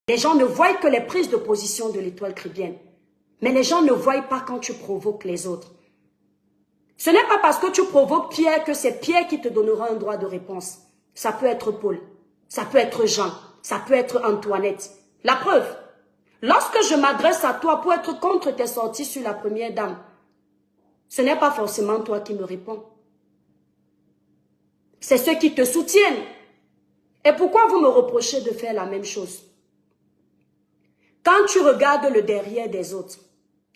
Les gens ne voient que les prises de position de l'étoile chrétienne. Mais les gens ne voient pas quand tu provoques les autres. Ce n'est pas parce que tu provoques Pierre que c'est Pierre qui te donnera un droit de réponse. Ça peut être Paul, ça peut être Jean, ça peut être Antoinette. La preuve, lorsque je m'adresse à toi pour être contre tes sorties sur la première dame, ce n'est pas forcément toi qui me réponds. C'est ceux qui te soutiennent. Et pourquoi vous me reprochez de faire la même chose? Quand tu regardes le derrière des autres,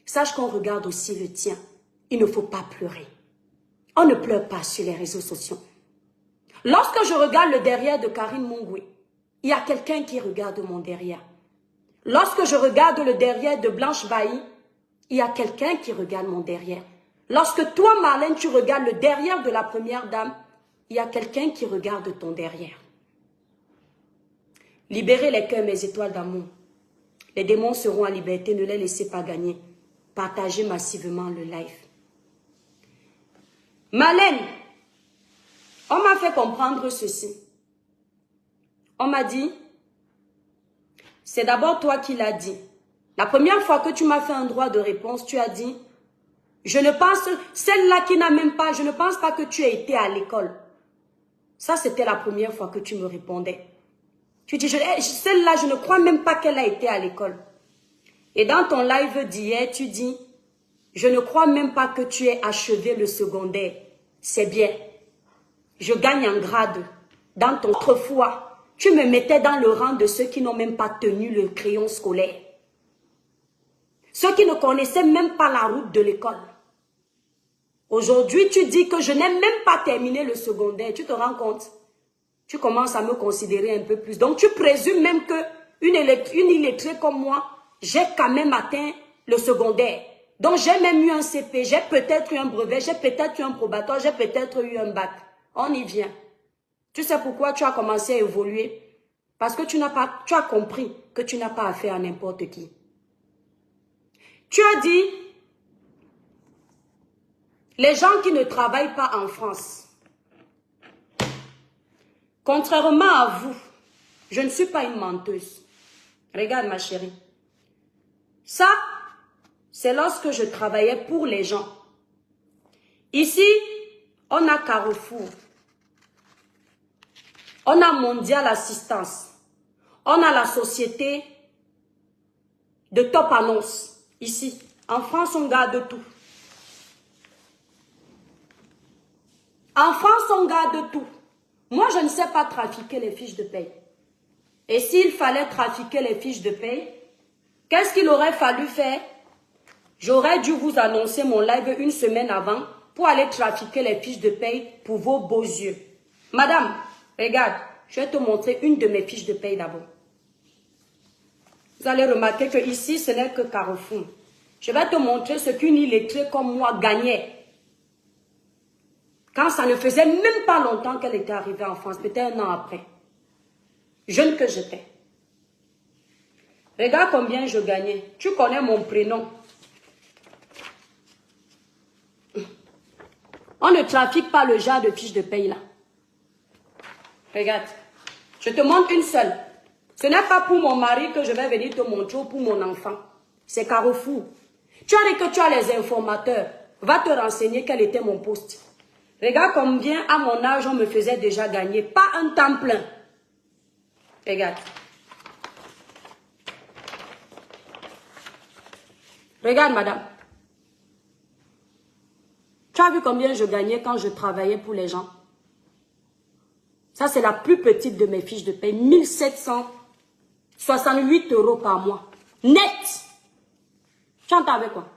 sache qu'on regarde aussi le tien. Il ne faut pas pleurer. On ne pleure pas sur les réseaux sociaux. Lorsque je regarde le derrière de Karine Mungwe, il y a quelqu'un qui regarde mon derrière. Lorsque je regarde le derrière de Blanche Bailly, il y a quelqu'un qui regarde mon derrière. Lorsque toi, Marlène, tu regardes le derrière de la première dame, il y a quelqu'un qui regarde ton derrière. Libérez les cœurs, mes étoiles d'amour. Les démons seront en liberté, ne les laissez pas gagner. Partagez massivement le live. Marlène, on m'a fait comprendre ceci. On m'a dit, c'est d'abord toi qui l'as dit. La première fois que tu m'as fait un droit de réponse, tu as dit, je ne pense, celle-là qui n'a même pas, je ne pense pas que tu aies été à l'école. Ça, c'était la première fois que tu me répondais. Tu dis, celle-là, je ne crois même pas qu'elle a été à l'école. Et dans ton live d'hier, tu dis, je ne crois même pas que tu aies achevé le secondaire. C'est bien. Je gagne en grade. Dans ton autrefois, tu me mettais dans le rang de ceux qui n'ont même pas tenu le crayon scolaire. Ceux qui ne connaissaient même pas la route de l'école. Aujourd'hui, tu dis que je n'ai même pas terminé le secondaire. Tu te rends compte? Tu commences à me considérer un peu plus. Donc, tu présumes même qu'une illettrée comme moi, j'ai quand même atteint le secondaire. Donc, j'ai même eu un CP, j'ai peut-être eu un brevet, j'ai peut-être eu un probatoire, j'ai peut-être eu un bac. On y vient. Tu sais pourquoi tu as commencé à évoluer? Parce que tu as compris que tu n'as pas affaire à n'importe qui. Tu as dit, les gens qui ne travaillent pas en France, contrairement à vous, je ne suis pas une menteuse. Regarde ma chérie. Ça, c'est lorsque je travaillais pour les gens. Ici, on a Carrefour. On a Mondial Assistance. On a la société de Top Annonce. Ici, en France, on garde tout. En France, on garde tout. Moi, je ne sais pas trafiquer les fiches de paye. Et s'il fallait trafiquer les fiches de paye, qu'est-ce qu'il aurait fallu faire? J'aurais dû vous annoncer mon live une semaine avant pour aller trafiquer les fiches de paye pour vos beaux yeux. Madame, regarde, je vais te montrer une de mes fiches de paye d'abord. Vous allez remarquer que ici, ce n'est que Carrefour. Je vais te montrer ce qu'une illettrée comme moi gagnait. Quand ça ne faisait même pas longtemps qu'elle était arrivée en France, peut-être un an après. Jeune que j'étais. Regarde combien je gagnais. Tu connais mon prénom. On ne trafique pas le genre de fiche de paye là. Regarde. Je te montre une seule. Ce n'est pas pour mon mari que je vais venir te montrer ou pour mon enfant. C'est Carrefour. Tu as dit que tu as les informateurs. Va te renseigner quel était mon poste. Regarde combien à mon âge on me faisait déjà gagner. Pas un temps plein. Regarde. Regarde madame. Tu as vu combien je gagnais quand je travaillais pour les gens? Ça, c'est la plus petite de mes fiches de paie. 1768 € par mois. Net. Tu entends avec quoi?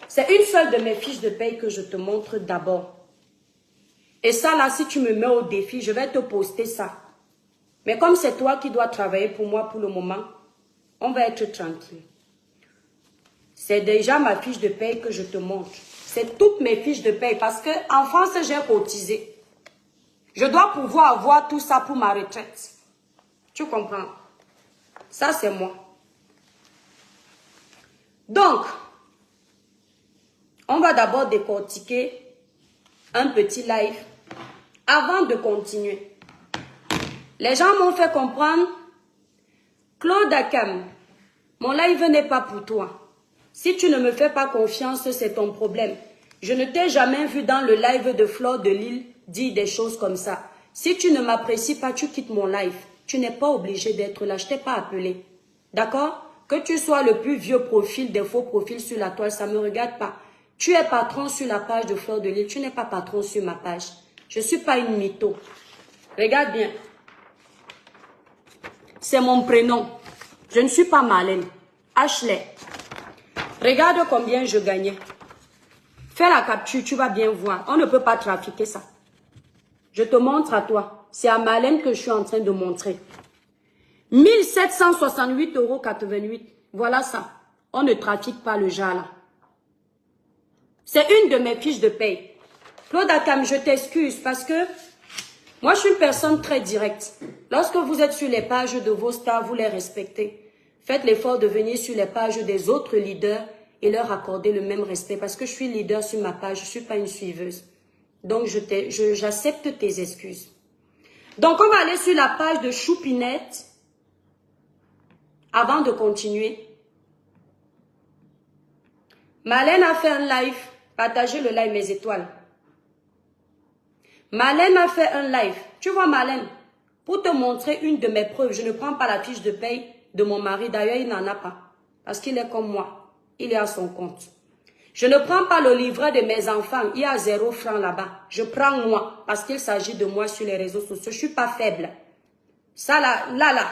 C'est une seule de mes fiches de paie que je te montre d'abord. Et ça, là, si tu me mets au défi, je vais te poster ça. Mais comme c'est toi qui dois travailler pour moi pour le moment, on va être tranquille. C'est déjà ma fiche de paie que je te montre. C'est toutes mes fiches de paie parce qu'en France, j'ai cotisé. Je dois pouvoir avoir tout ça pour ma retraite. Tu comprends? Ça, c'est moi. Donc, on va d'abord décortiquer un petit live avant de continuer. Les gens m'ont fait comprendre Claude Akam, mon live n'est pas pour toi. Si tu ne me fais pas confiance, c'est ton problème. Je ne t'ai jamais vu dans le live de Fleur de Lille dire des choses comme ça. Si tu ne m'apprécies pas, tu quittes mon live. Tu n'es pas obligé d'être là, je ne t'ai pas appelé. D'accord? Que tu sois le plus vieux profil, des faux profils sur la toile, ça ne me regarde pas. Tu es patron sur la page de Fleur de Lille, tu n'es pas patron sur ma page. Je ne suis pas une mytho. Regarde bien. C'est mon prénom. Je ne suis pas Marlène. Ashley. Regarde combien je gagnais. Fais la capture, tu vas bien voir. On ne peut pas trafiquer ça. Je te montre à toi. C'est à Marlène que je suis en train de montrer. 1768,88 €. Voilà ça. On ne trafique pas le genre là. C'est une de mes fiches de paye. Claude Akam, je t'excuse parce que moi, je suis une personne très directe. Lorsque vous êtes sur les pages de vos stars, vous les respectez. Faites l'effort de venir sur les pages des autres leaders et leur accorder le même respect. Parce que je suis leader sur ma page, je ne suis pas une suiveuse. Donc, j'accepte tes excuses. Donc, on va aller sur la page de Choupinette avant de continuer. Marlène a fait un live. Partagez le live, mes étoiles. Marlène a fait un live. Tu vois, Marlène, pour te montrer une de mes preuves, je ne prends pas la fiche de paye de mon mari. D'ailleurs, il n'en a pas. Parce qu'il est comme moi. Il est à son compte. Je ne prends pas le livret de mes enfants. Il y a 0 francs là-bas. Je prends moi. Parce qu'il s'agit de moi sur les réseaux sociaux. Je ne suis pas faible. Ça, là.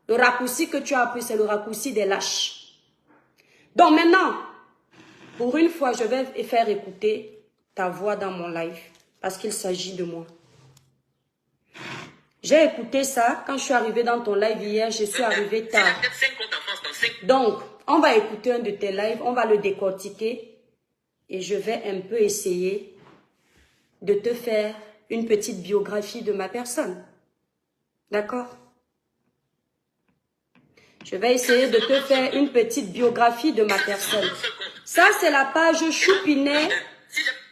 Le raccourci que tu as appris, c'est le raccourci des lâches. Donc maintenant, pour une fois, je vais faire écouter ta voix dans mon live. Parce qu'il s'agit de moi. J'ai écouté ça quand je suis arrivée dans ton live hier. Je suis arrivée tard. Donc, on va écouter un de tes lives. On va le décortiquer. Et je vais un peu essayer de te faire une petite biographie de ma personne. D'accord? Je vais essayer de te faire une petite biographie de ma personne. Ça, c'est la page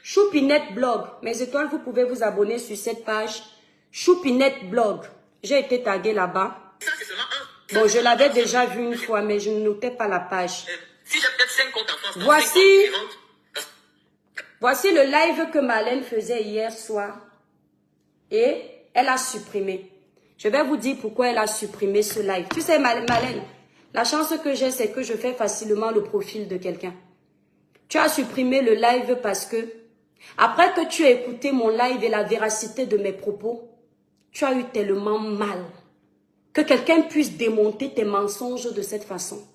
Choupinette Blog. Mes étoiles, vous pouvez vous abonner sur cette page. Choupinette Blog. J'ai été taguée là-bas. Bon, je l'avais déjà vu une fois, mais je ne notais pas la page. Voici le live que Marlène faisait hier soir. Et elle a supprimé. Je vais vous dire pourquoi elle a supprimé ce live. Tu sais, Marlène, la chance que j'ai, c'est que je fais facilement le profil de quelqu'un. Tu as supprimé le live parce que, après que tu as écouté mon live et la véracité de mes propos, tu as eu tellement mal que quelqu'un puisse démonter tes mensonges de cette façon.